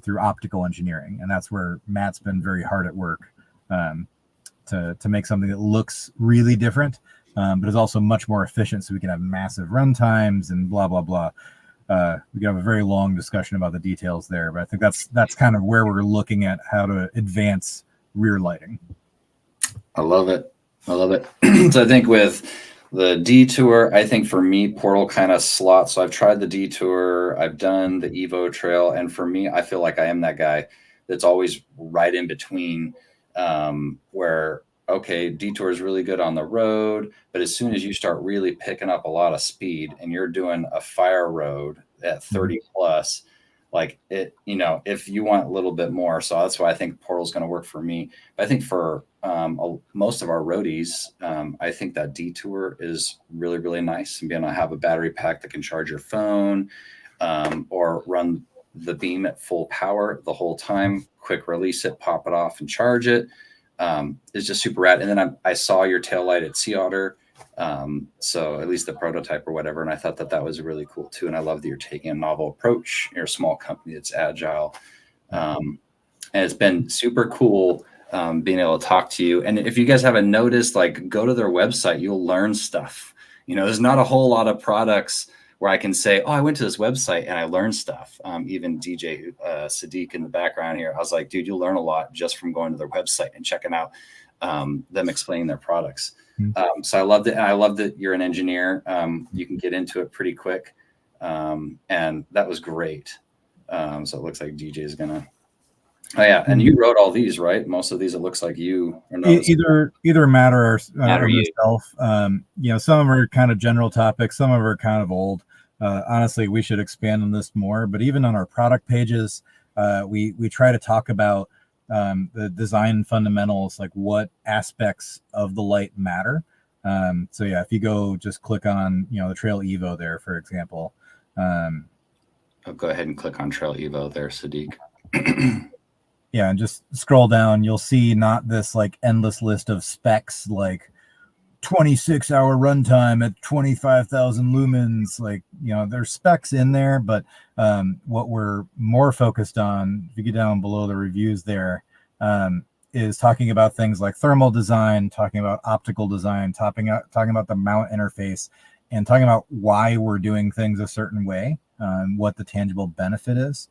[SPEAKER 2] through optical engineering. And that's where Matt's been very hard at work to make something that looks really different, but is also much more efficient, so we can have massive run times and blah, blah, blah. We can have a very long discussion about the details there, but I think that's kind of where we're looking at how to advance rear lighting.
[SPEAKER 1] I love it. So I think with The detour, I think for me, Portal kind of slots. So I've tried the detour, I've done the Evo trail, and for me, I feel like I am that guy that's always right in between. Where okay, detour is really good on the road, but as soon as you start really picking up a lot of speed and you're doing a fire road at
[SPEAKER 2] Mhm.
[SPEAKER 1] 30 plus, like it, if you want a little bit more, so that's why I think Portal's going to work for me. But I think for most of our roadies, I think that detour is really, really nice, and being able to have a battery pack that can charge your phone, or run the beam at full power the whole time, quick release it, pop it off and charge it, is just super rad. And then I saw your tail light at Sea Otter. So at least the prototype or whatever. And I thought that was really cool too. And I love that you're taking a novel approach. You're a small company that's agile. And it's been super cool being able to talk to you. And if you guys haven't noticed, like, go to their website, you'll learn stuff. There's not a whole lot of products where I can say, oh, I went to this website and I learned stuff. Even DJ Sadiq in the background here, I was like, dude, you'll learn a lot just from going to their website and checking out them explaining their products. So I loved it. And I love that you're an engineer. You can get into it pretty quick. And that was great. So it looks like DJ is going to. Oh, yeah. And you wrote all these, right? Most of these, it looks like you. Or no,
[SPEAKER 2] Either Matt or
[SPEAKER 1] you.
[SPEAKER 2] myself. Some of them are kind of general topics. Some of them are kind of old. Honestly, we should expand on this more. But even on our product pages, we try to talk about the design fundamentals, like what aspects of the light matter. So yeah, if you go just click on the Trail Evo there, for example.
[SPEAKER 1] I'll go ahead and click on Trail Evo there, Sadiq.
[SPEAKER 2] Yeah, and just scroll down, you'll see not this like endless list of specs like 26-hour runtime at 25,000 lumens. Like, there's specs in there, but what we're more focused on, if you get down below the reviews there, is talking about things like thermal design, talking about optical design, talking about the mount interface, and talking about why we're doing things a certain way, what the tangible benefit is,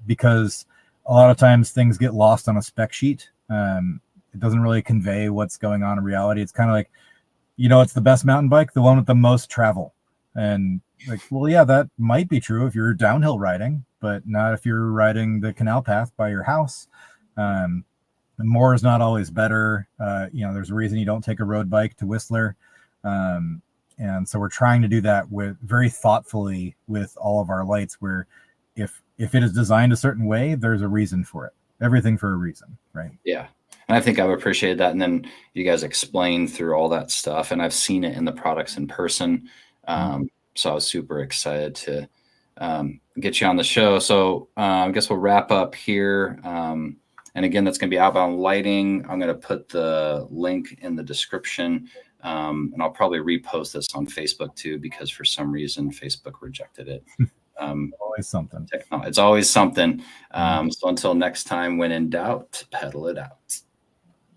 [SPEAKER 2] because a lot of times things get lost on a spec sheet. It doesn't really convey what's going on in reality. It's kind of like, it's the best mountain bike, the one with the most travel. And like, well, yeah, that might be true if you're downhill riding, but not if you're riding the canal path by your house. More is not always better. There's a reason you don't take a road bike to Whistler. And so we're trying to do that with very thoughtfully with all of our lights, where if it is designed a certain way, there's a reason for it. Everything for a reason, right?
[SPEAKER 1] Yeah. And I think I've appreciated that. And then you guys explain through all that stuff, and I've seen it in the products in person. So I was super excited to get you on the show. So I guess we'll wrap up here. And again, that's going to be Outbound Lighting. I'm going to put the link in the description. And I'll probably repost this on Facebook too, because for some reason Facebook rejected it.
[SPEAKER 2] Always something.
[SPEAKER 1] It's always something. So until next time, when in doubt, pedal it out.